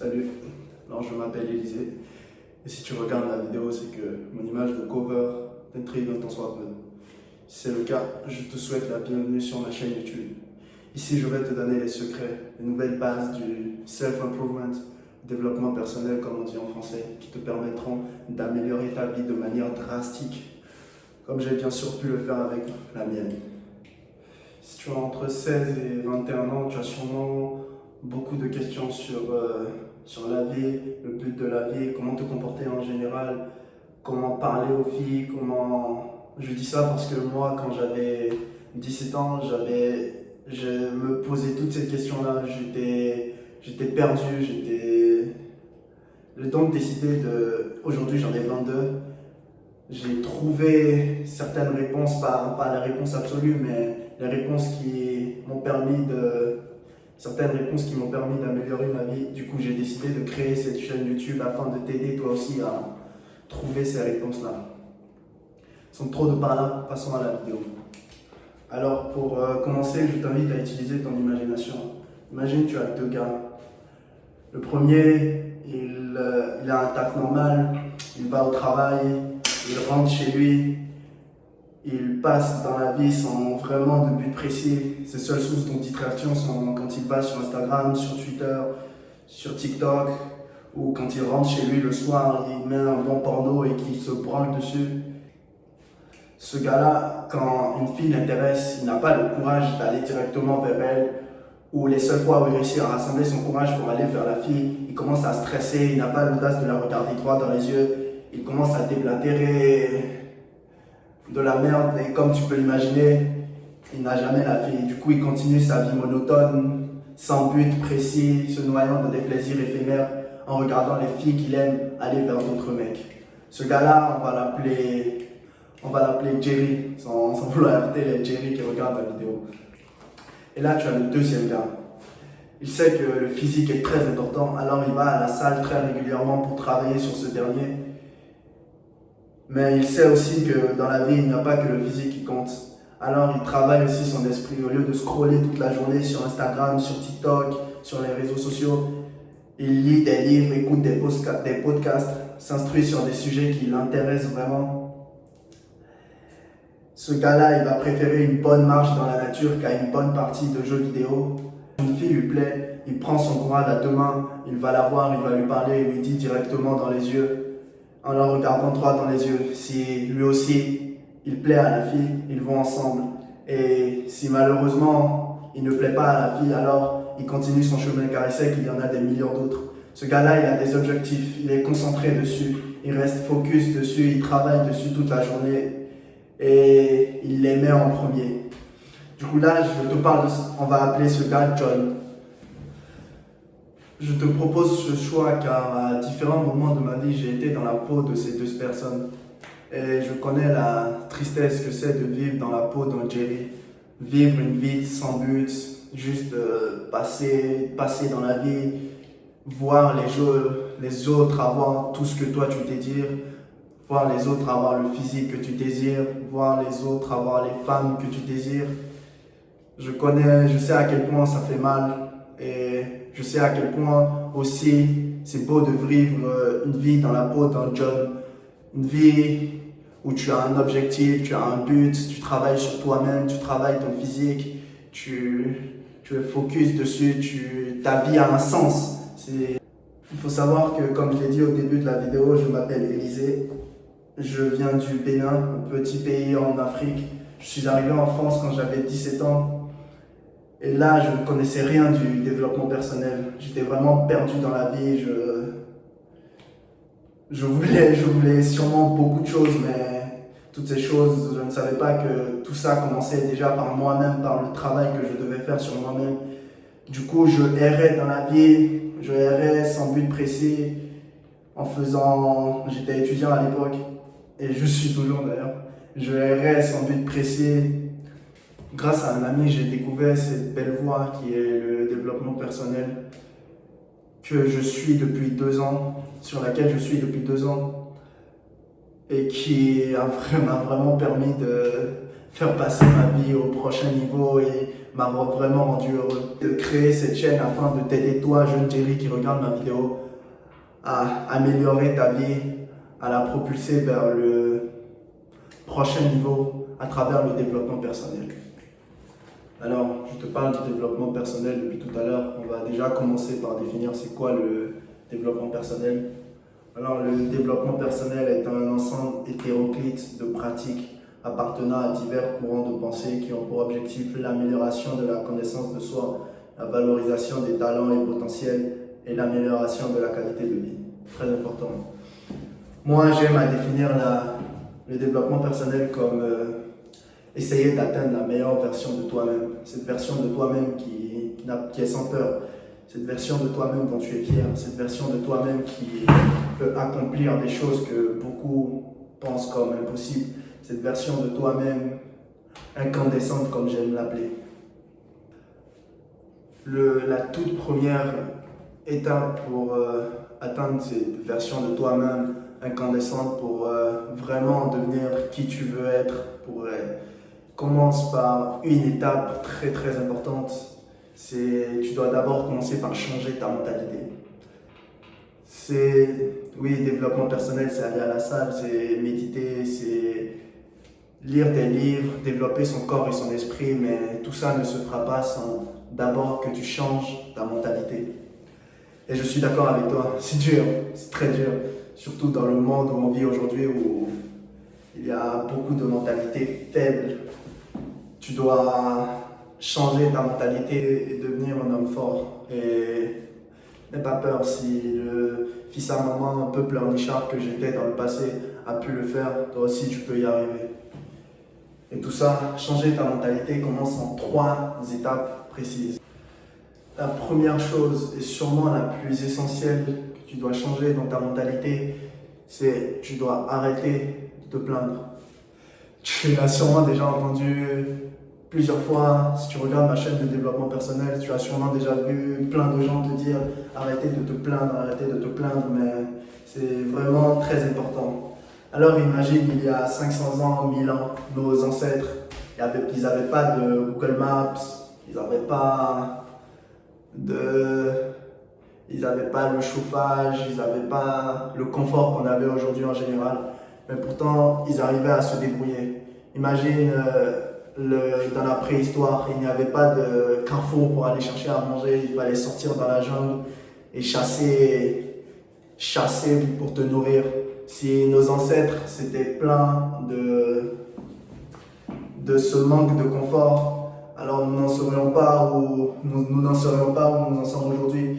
Salut, alors je m'appelle Élisée et si tu regardes la vidéo, c'est que mon image de cover d'entrée dans ton smartphone. Si c'est le cas, je te souhaite la bienvenue sur ma chaîne YouTube. Ici, je vais te donner les secrets, les nouvelles bases du self-improvement, développement personnel comme on dit en français, qui te permettront d'améliorer ta vie de manière drastique, comme j'ai bien sûr pu le faire avec la mienne. Si tu as entre 16 et 21 ans, tu as sûrement beaucoup de questions sur la vie, le but de la vie, comment te comporter en général, comment parler aux filles, comment... Je dis ça parce que moi, quand j'avais 17 ans, je me posais toutes ces questions-là. J'étais perdu, J'ai donc décidé de... Aujourd'hui, j'en ai 22. J'ai trouvé certaines réponses, pas les réponses absolues, mais les réponses qui m'ont permis de... Certaines réponses qui m'ont permis d'améliorer ma vie. Du coup, j'ai décidé de créer cette chaîne YouTube afin de t'aider toi aussi à trouver ces réponses-là. Sans trop de parler, passons à la vidéo. Alors, pour commencer, je t'invite à utiliser ton imagination. Imagine, tu as deux gars. Le premier, il a un taf normal, il va au travail, il rentre chez lui, il passe dans la vie sans vraiment de but précis. Ses seules sources de distraction sont quand il va sur Instagram, sur Twitter, sur TikTok, ou quand il rentre chez lui le soir, il met un bon porno et qu'il se branle dessus. Ce gars-là, quand une fille l'intéresse, il n'a pas le courage d'aller directement vers elle, ou les seules fois où il réussit à rassembler son courage pour aller vers la fille, il commence à stresser, il n'a pas l'audace de la regarder droit dans les yeux, il commence à déblatérer de la merde et comme tu peux l'imaginer, il n'a jamais la fille. Du coup, il continue sa vie monotone, sans but précis, se noyant dans des plaisirs éphémères en regardant les filles qu'il aime aller vers d'autres mecs. Ce gars-là, on va l'appeler Jerry, sans vouloir heurter les Jerry qui regardent la vidéo. Et là, tu as le deuxième gars. Il sait que le physique est très important, alors il va à la salle très régulièrement pour travailler sur ce dernier. Mais il sait aussi que dans la vie, il n'y a pas que le physique qui compte. Alors il travaille aussi son esprit. Au lieu de scroller toute la journée sur Instagram, sur TikTok, sur les réseaux sociaux, il lit des livres, écoute des podcasts, s'instruit sur des sujets qui l'intéressent vraiment. Ce gars-là, il va préférer une bonne marche dans la nature qu'à une bonne partie de jeux vidéo. Une fille lui plaît, il prend son courage à deux mains, il va la voir, il va lui parler, il lui dit directement dans les yeux, en la regardant droit dans les yeux. Si lui aussi, il plaît à la fille, ils vont ensemble. Et si malheureusement, il ne plaît pas à la fille, alors il continue son chemin car il sait qu'il y en a des millions d'autres. Ce gars-là, il a des objectifs, il est concentré dessus, il reste focus dessus, il travaille dessus toute la journée et il les met en premier. Du coup là, on va appeler ce gars John. Je te propose ce choix car à différents moments de ma vie, j'ai été dans la peau de ces deux personnes. Et je connais la tristesse que c'est de vivre dans la peau d'un Jerry. Vivre une vie sans but, juste passer dans la vie, voir les autres avoir tout ce que toi tu désires, voir les autres avoir le physique que tu désires, voir les autres avoir les femmes que tu désires. Je sais à quel point ça fait mal et je sais à quel point aussi c'est beau de vivre une vie dans la peau d'un John, une vie où tu as un objectif, tu as un but, tu travailles sur toi-même, tu travailles ton physique, tu es focus dessus, ta vie a un sens. Il faut savoir que, comme je l'ai dit au début de la vidéo, je m'appelle Élisée, je viens du Bénin, un petit pays en Afrique. Je suis arrivé en France quand j'avais 17 ans. Et là, je ne connaissais rien du développement personnel. J'étais vraiment perdu dans la vie. Je voulais sûrement beaucoup de choses, mais toutes ces choses, je ne savais pas que tout ça commençait déjà par moi-même, par le travail que je devais faire sur moi-même. Du coup, je errais dans la vie, je errais sans but précis, j'étais étudiant à l'époque, et je suis toujours d'ailleurs. Je errais sans but précis. Grâce à un ami, j'ai découvert cette belle voie qui est le développement personnel que je suis depuis 2 ans, sur laquelle je suis depuis 2 ans et qui m'a vraiment permis de faire passer ma vie au prochain niveau et m'a vraiment rendu heureux. De créer cette chaîne afin de t'aider, toi, jeune Jerry qui regarde ma vidéo, à améliorer ta vie, à la propulser vers le prochain niveau à travers le développement personnel. Alors, je te parle du développement personnel depuis tout à l'heure. On va déjà commencer par définir c'est quoi le développement personnel. Alors, le développement personnel est un ensemble hétéroclite de pratiques appartenant à divers courants de pensée qui ont pour objectif l'amélioration de la connaissance de soi, la valorisation des talents et potentiels et l'amélioration de la qualité de vie. Très important. Moi, j'aime à définir le développement personnel comme essayer d'atteindre la meilleure version de toi-même. Cette version de toi-même qui est sans peur. Cette version de toi-même dont tu es fier. Cette version de toi-même qui peut accomplir des choses que beaucoup pensent comme impossibles. Cette version de toi-même incandescente, comme j'aime l'appeler. La toute première étape pour atteindre cette version de toi-même incandescente, pour vraiment devenir qui tu veux être, commence par une étape très très importante. Tu dois d'abord commencer par changer ta mentalité. Oui, développement personnel, c'est aller à la salle, c'est méditer, c'est lire des livres, développer son corps et son esprit, mais tout ça ne se fera pas sans d'abord que tu changes ta mentalité. Et je suis d'accord avec toi, c'est dur, c'est très dur, surtout dans le monde où on vit aujourd'hui où il y a beaucoup de mentalités faibles. Tu dois changer ta mentalité et devenir un homme fort. Et n'aie pas peur, si le fils à maman un peu pleurnichard que j'étais dans le passé a pu le faire, toi aussi tu peux y arriver. Et tout ça, changer ta mentalité commence en 3 étapes précises. La première chose, et sûrement la plus essentielle que tu dois changer dans ta mentalité, c'est que tu dois arrêter de te plaindre. Tu l'as sûrement déjà entendu plusieurs fois. Si tu regardes ma chaîne de développement personnel, tu as sûrement déjà vu plein de gens te dire arrêtez de te plaindre, mais c'est vraiment très important. Alors imagine, il y a 500 ans, 1000 ans, nos ancêtres, ils n'avaient pas de Google Maps, ils n'avaient pas le chauffage, ils n'avaient pas le confort qu'on avait aujourd'hui en général. Mais pourtant, ils arrivaient à se débrouiller. Imagine, dans la préhistoire, il n'y avait pas de carrefour pour aller chercher à manger, il fallait sortir dans la jungle et chasser pour te nourrir. Si nos ancêtres s'étaient plaints de ce manque de confort, alors nous n'en serions pas où nous en sommes aujourd'hui.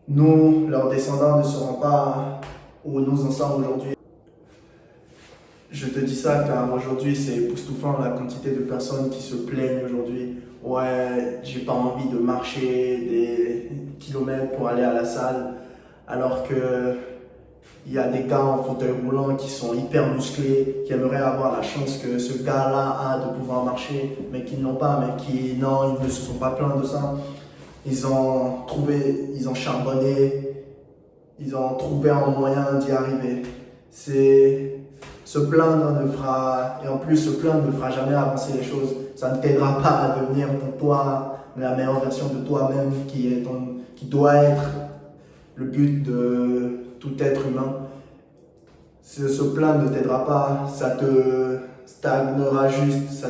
Nous, leurs descendants, ne seront pas où nous en sommes aujourd'hui. Je te dis ça car aujourd'hui c'est époustouflant la quantité de personnes qui se plaignent aujourd'hui. Ouais, j'ai pas envie de marcher des kilomètres pour aller à la salle, alors que il y a des gars en fauteuil roulant qui sont hyper musclés, qui aimeraient avoir la chance que ce gars-là a de pouvoir marcher, mais qui ne l'ont pas, ils ne se sont pas plaints de ça. Ils ont charbonné, ils ont trouvé un moyen d'y arriver. Se plaindre ne fera jamais avancer les choses. Ça ne t'aidera pas à devenir la meilleure version de toi-même qui doit être le but de tout être humain. Se plaindre ne t'aidera pas, ça te stagnera juste,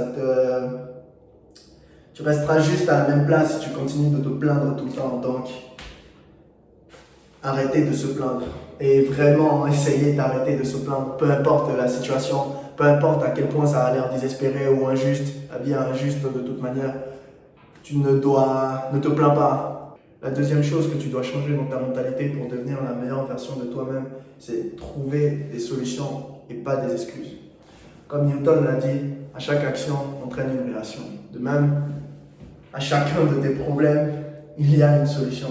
tu resteras juste à la même place si tu continues de te plaindre tout le temps. Donc, arrêtez de se plaindre. Et vraiment, essayez d'arrêter de se plaindre, peu importe la situation, peu importe à quel point ça a l'air désespéré ou injuste, la vie est injuste de toute manière, ne te plains pas. La deuxième chose que tu dois changer dans ta mentalité pour devenir la meilleure version de toi-même, c'est trouver des solutions et pas des excuses. Comme Newton l'a dit, à chaque action entraîne une réaction. De même, à chacun de tes problèmes, il y a une solution.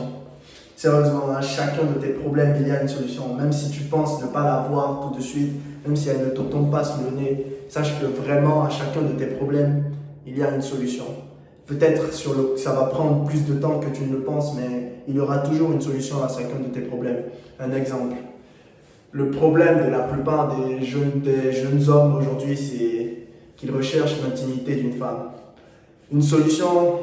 Sérieusement, à chacun de tes problèmes, il y a une solution. Même si tu penses ne pas la voir tout de suite, même si elle ne te tombe pas sous le nez, sache que vraiment, à chacun de tes problèmes, il y a une solution. Peut-être ça va prendre plus de temps que tu ne le penses, mais il y aura toujours une solution à chacun de tes problèmes. Un exemple. Le problème de la plupart des jeunes hommes aujourd'hui, c'est qu'ils recherchent l'intimité d'une femme. Une solution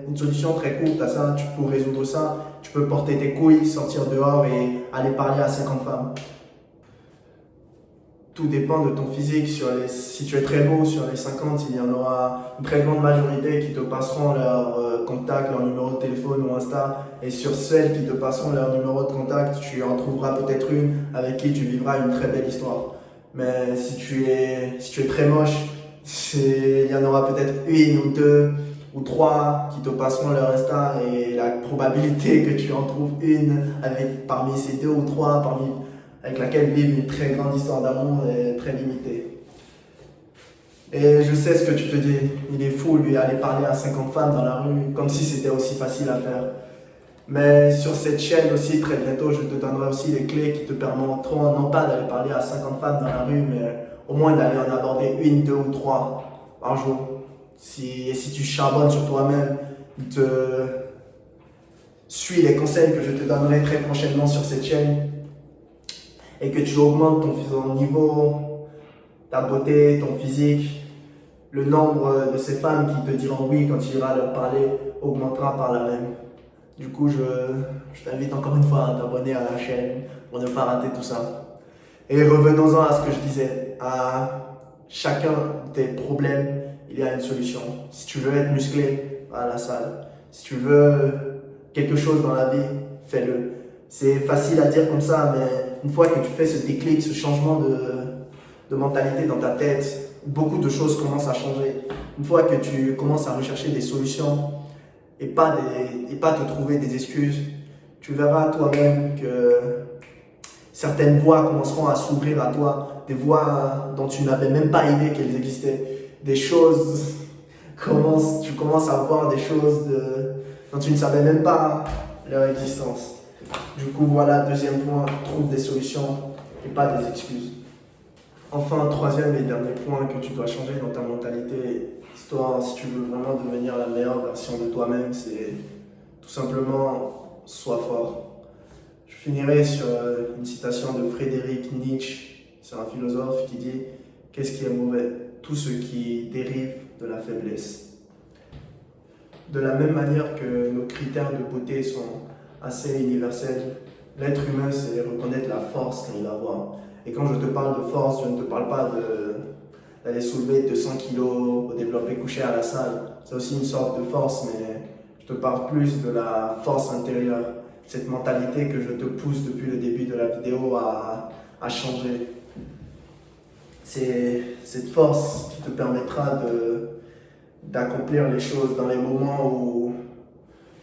une solution très courte à ça, pour résoudre ça, tu peux porter tes couilles, sortir dehors et aller parler à 50 femmes. Tout dépend de ton physique. Si tu es très beau, sur les 50, il y en aura une très grande majorité qui te passeront leur contact, leur numéro de téléphone ou Insta. Et sur celles qui te passeront leur numéro de contact, tu en trouveras peut-être une avec qui tu vivras une très belle histoire. Mais si tu es très moche, il y en aura peut-être une ou deux ou trois qui te passeront leur Insta et la probabilité que tu en trouves une parmi ces deux ou trois, avec laquelle vivre une très grande histoire d'amour est très limitée. Et je sais ce que tu te dis, il est fou lui aller parler à 50 femmes dans la rue comme si c'était aussi facile à faire. Mais sur cette chaîne aussi, très bientôt, je te donnerai aussi les clés qui te permettront non pas d'aller parler à 50 femmes dans la rue, mais au moins d'aller en aborder une, deux ou trois par jour. Et si tu charbonnes sur toi-même, suis les conseils que je te donnerai très prochainement sur cette chaîne et que tu augmentes ton niveau, ta beauté, ton physique, le nombre de ces femmes qui te diront oui quand tu iras leur parler augmentera par la même. Du coup, je t'invite encore une fois à t'abonner à la chaîne pour ne pas rater tout ça. Et revenons-en à ce que je disais. À chacun des problèmes, il y a une solution. Si tu veux être musclé, va à la salle. Si tu veux quelque chose dans la vie, fais-le. C'est facile à dire comme ça, mais une fois que tu fais ce déclic, ce changement de mentalité dans ta tête, beaucoup de choses commencent à changer. Une fois que tu commences à rechercher des solutions et pas te trouver des excuses, tu verras toi-même que certaines voies commenceront à s'ouvrir à toi, des voies dont tu n'avais même pas idée qu'elles existaient, des choses, tu commences à voir des choses dont tu ne savais même pas leur existence. Du coup, voilà, deuxième point, trouve des solutions et pas des excuses. Enfin, troisième et dernier point que tu dois changer dans ta mentalité, histoire, si tu veux vraiment devenir la meilleure version de toi-même, c'est tout simplement, sois fort. Je finirai sur une citation de Friedrich Nietzsche, c'est un philosophe qui dit « Qu'est-ce qui est mauvais? Tout ce qui dérive de la faiblesse. » De la même manière que nos critères de beauté sont assez universels, l'être humain, c'est reconnaître la force qu'il a. Et quand je te parle de force, je ne te parle pas d'aller soulever 200 kilos au développé couché à la salle. C'est aussi une sorte de force, mais je te parle plus de la force intérieure. Cette mentalité que je te pousse depuis le début de la vidéo à changer. C'est cette force qui te permettra d'accomplir les choses dans les moments où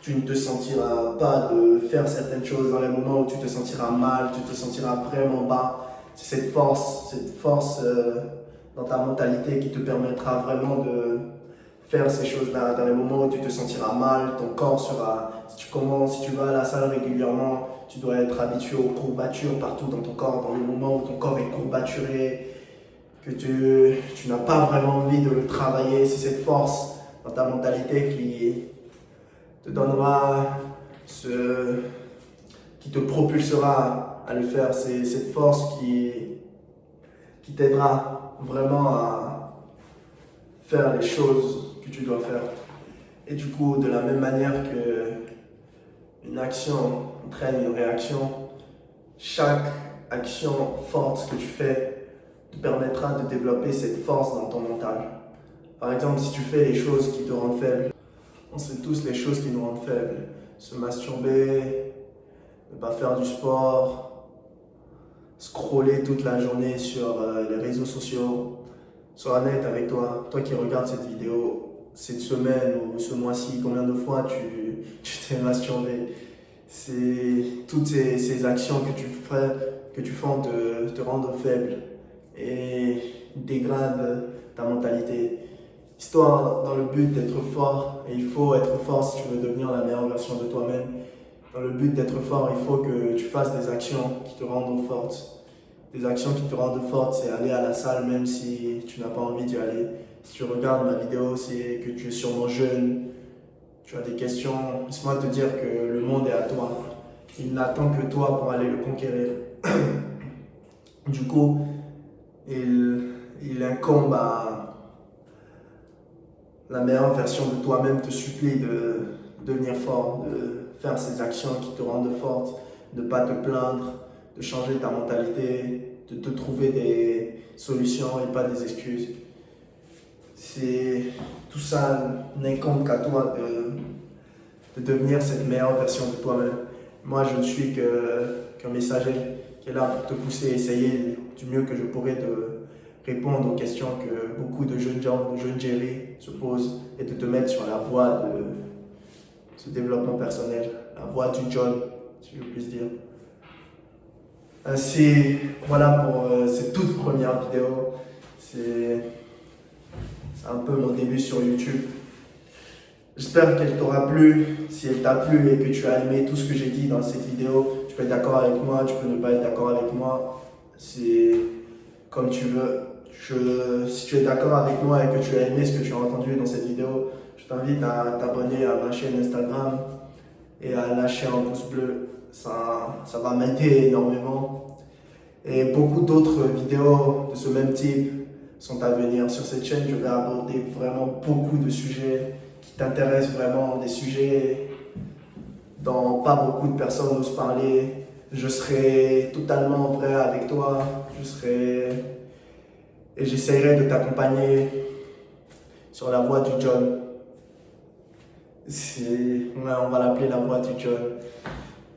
tu ne te sentiras pas de faire certaines choses, dans les moments où tu te sentiras mal, tu te sentiras vraiment bas. C'est cette force dans ta mentalité qui te permettra vraiment de faire ces choses-là. Dans les moments où tu te sentiras mal, ton corps sera... Si tu vas à la salle régulièrement, tu dois être habitué aux courbatures partout dans ton corps. Dans les moments où ton corps est courbaturé, que tu n'as pas vraiment envie de le travailler, c'est cette force dans ta mentalité qui te donnera qui te propulsera à le faire. C'est cette force qui t'aidera vraiment à faire les choses que tu dois faire. Et du coup, de la même manière qu'une action entraîne une réaction, chaque action forte que tu fais te permettra de développer cette force dans ton mental. Par exemple, si tu fais les choses qui te rendent faible, on sait tous les choses qui nous rendent faibles. Se masturber, ne pas faire du sport, scroller toute la journée sur les réseaux sociaux. Sois honnête avec toi, toi qui regardes cette vidéo, cette semaine ou ce mois-ci, combien de fois tu t'es masturbé? C'est toutes ces actions que tu fais te rendent faible et dégradent ta mentalité. Histoire dans le but d'être fort, et il faut être fort si tu veux devenir la meilleure version de toi-même. Dans le but d'être fort, il faut que tu fasses des actions qui te rendent forte. Des actions qui te rendent forte, c'est aller à la salle même si tu n'as pas envie d'y aller. Si tu regardes ma vidéo, c'est que tu es sûrement jeune, tu as des questions. Laisse-moi te dire que le monde est à toi. Il n'attend que toi pour aller le conquérir. Du coup, il incombe la meilleure version de toi-même te supplie de devenir fort, de faire ces actions qui te rendent forte, de ne pas te plaindre, de changer ta mentalité, de te trouver des solutions et pas des excuses. Tout ça n'incombe qu'à toi de devenir cette meilleure version de toi-même. Moi, je ne suis qu'un messager qui est là pour te pousser, essayer du mieux que je pourrais de répondre aux questions que beaucoup de jeunes gens, de jeunes Jerry se posent et de te mettre sur la voie de ce développement personnel, la voie du John, si je puis dire. Ainsi, voilà pour cette toute première vidéo. C'est un peu mon début sur YouTube. J'espère qu'elle t'aura plu. Si elle t'a plu et que tu as aimé tout ce que j'ai dit dans cette vidéo, tu peux être d'accord avec moi, tu peux ne pas être d'accord avec moi. C'est comme tu veux. Si tu es d'accord avec moi et que tu as aimé ce que tu as entendu dans cette vidéo, je t'invite à t'abonner à ma chaîne Instagram et à lâcher un pouce bleu. Ça va m'aider énormément. Et beaucoup d'autres vidéos de ce même type sont à venir. Sur cette chaîne, je vais aborder vraiment beaucoup de sujets qui t'intéressent vraiment, des sujets dont pas beaucoup de personnes osent parler. Je serai totalement vrai avec toi. Et j'essaierai de t'accompagner sur la voie du John. On va l'appeler la voie du John.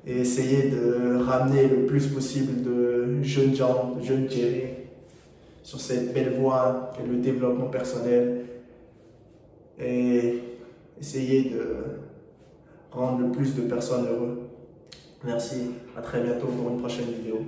Et essayer de ramener le plus possible de jeunes gens, de jeunes Jerry sur cette belle voie qu'est le développement personnel. Et essayer de rendre le plus de personnes heureux. Merci, à très bientôt pour une prochaine vidéo.